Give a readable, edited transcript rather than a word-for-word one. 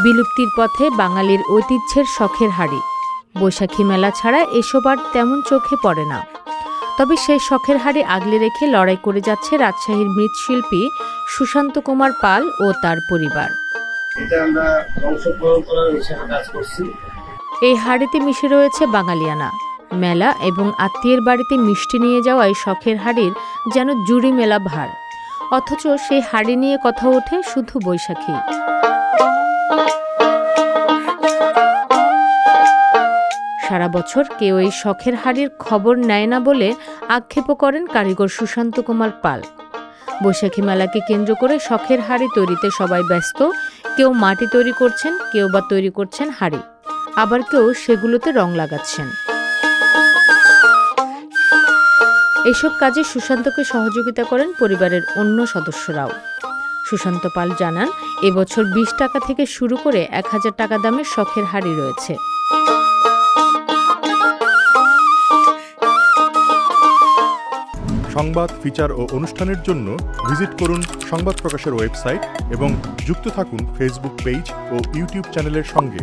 বিলুপ্তির পথে বাঙালির ঐতিহ্যের শখের হাড়ি। বৈশাখী মেলা ছাড়া এসব আর তেমন চোখে পড়ে না। তবে সেই শখের হাড়ি আগলে রেখে লড়াই করে যাচ্ছে রাজশাহীর মৃৎশিল্পী সুশান্ত কুমার পাল ও তার পরিবার। এই হাড়িতে মিশে রয়েছে বাঙালিয়ানা। মেলা এবং আত্মীয়ের বাড়িতে মিষ্টি নিয়ে যাওয়ায় শখের হাড়ির যেন জুড়ি মেলা ভার। অথচ সেই হাড়ি নিয়ে কথা ওঠে শুধু বৈশাখী। সারা বছর কেউ এই শখের হাড়ির খবর নেয় না বলে আক্ষেপও করেন কারিগর সুশান্ত কুমার পাল। বৈশাখী মেলাকে কেন্দ্র করে শখের হাড়ি তৈরিতে সবাই ব্যস্ত। কেউ মাটি তৈরি করছেন, কেউ বা তৈরি করছেন হাড়ি, আবার কেউ সেগুলোতে রং লাগাচ্ছেন। এসব কাজে সুশান্তকে সহযোগিতা করেন পরিবারের অন্য সদস্যরাও। সুশান্ত পাল জানান, এবছর 20 টাকা থেকে শুরু করে 1000 টাকা দামের শখের হাড়ি রয়েছে। সংবাদ, ফিচার ও অনুষ্ঠানের জন্য ভিজিট করুন সংবাদ প্রকাশের ওয়েবসাইট এবং যুক্ত থাকুন ফেসবুক পেজ ও ইউটিউব চ্যানেলের সঙ্গে।